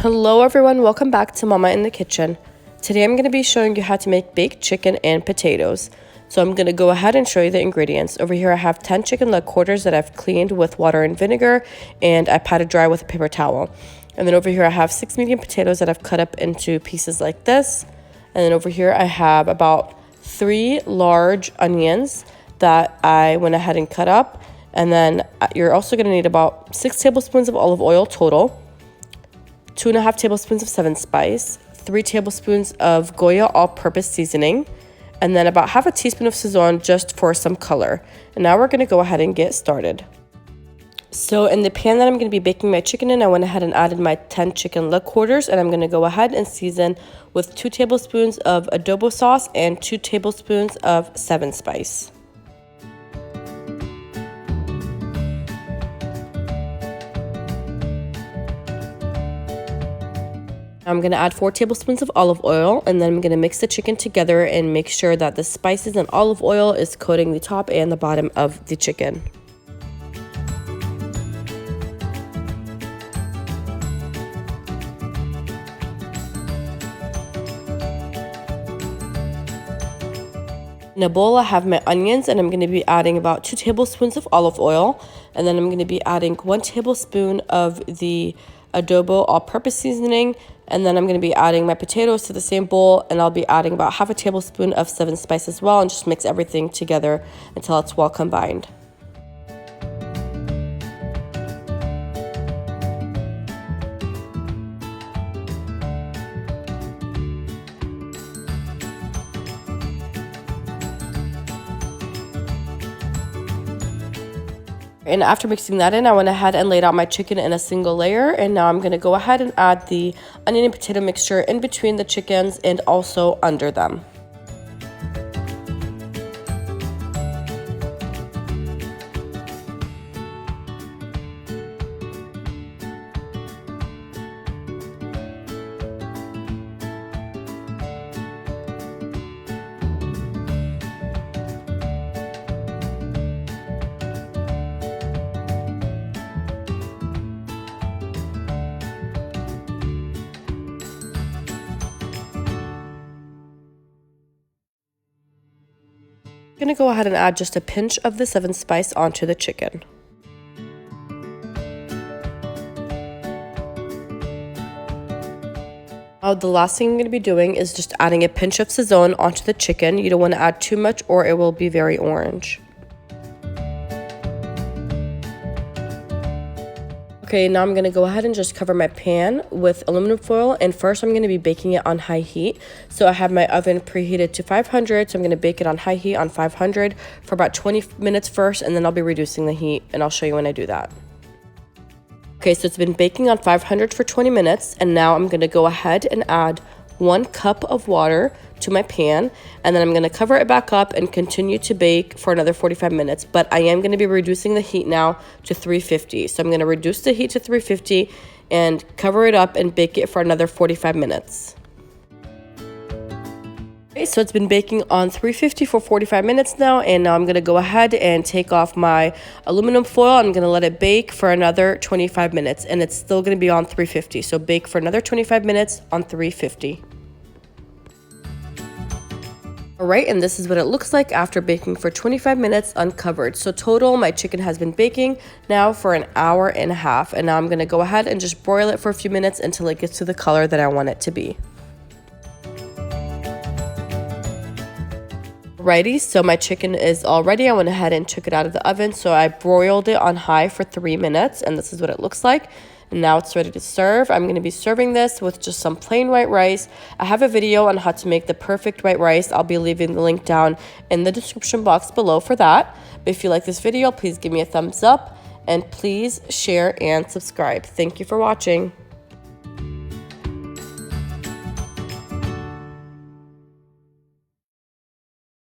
Hello everyone, welcome back to Mama in the Kitchen. Today I'm going to be showing you how to make baked chicken and potatoes. So I'm going to go ahead and show you the ingredients. Over here I have 10 chicken leg quarters that I've cleaned with water and vinegar, and I patted dry with a paper towel. And then over here I have 6 medium potatoes that I've cut up into pieces like this. And then over here I have about 3 large onions that I went ahead and cut up. And then you're also going to need about 6 tablespoons of olive oil total, 2.5 tablespoons of 7 spice, 3 tablespoons of Goya all-purpose seasoning, and then about half a teaspoon of Sazon just for some color. And now we're going to go ahead and get started. So in the pan that I'm going to be baking my chicken in, I went ahead and added my 10 chicken leg quarters, and I'm going to go ahead and season with 2 tablespoons of adobo sauce and 2 tablespoons of 7 spice. I'm going to add 4 tablespoons of olive oil, and then I'm going to mix the chicken together and make sure that the spices and olive oil is coating the top and the bottom of the chicken. In a bowl I have my onions, and I'm going to be adding about 2 tablespoons of olive oil, and then I'm going to be adding 1 tablespoon of the adobo all-purpose seasoning, and then I'm going to be adding my potatoes to the same bowl, and I'll be adding about half a tablespoon of 7 spice as well, and just mix everything together until it's well combined. And after mixing that in, I went ahead and laid out my chicken in a single layer. And now I'm going to go ahead and add the onion and potato mixture in between the chickens and also under them. I'm going to go ahead and add just a pinch of the 7 spice onto the chicken. Now the last thing I'm going to be doing is just adding a pinch of Sazon onto the chicken. You don't want to add too much or it will be very orange. Okay, now I'm going to go ahead and just cover my pan with aluminum foil, and first I'm going to be baking it on high heat. So I have my oven preheated to 500, so I'm going to bake it on high heat on 500 for about 20 minutes first, and then I'll be reducing the heat, and I'll show you when I do that. Okay, so it's been baking on 500 for 20 minutes, and now I'm going to go ahead and add 1 cup of water to my pan, and then I'm going to cover it back up and continue to bake for another 45 minutes. But I am going to be reducing the heat now to 350. So I'm going to reduce the heat to 350 and cover it up and bake it for another 45 minutes. Okay, so it's been baking on 350 for 45 minutes now, and now I'm going to go ahead and take off my aluminum foil. I'm going to let it bake for another 25 minutes, and it's still going to be on 350. So bake for another 25 minutes on 350. Alright, and this is what it looks like after baking for 25 minutes uncovered. So total, my chicken has been baking now for an hour and a half. And now I'm going to go ahead and just broil it for a few minutes until it gets to the color that I want it to be. Alrighty, so my chicken is all ready. I went ahead and took it out of the oven. So I broiled it on high for 3 minutes, and this is what it looks like. And now it's ready to serve. I'm going to be serving this with just some plain white rice. I have a video on how to make the perfect white rice. I'll be leaving the link down in the description box below for that. But if you like this video, please give me a thumbs up, and please share and subscribe. Thank you for watching.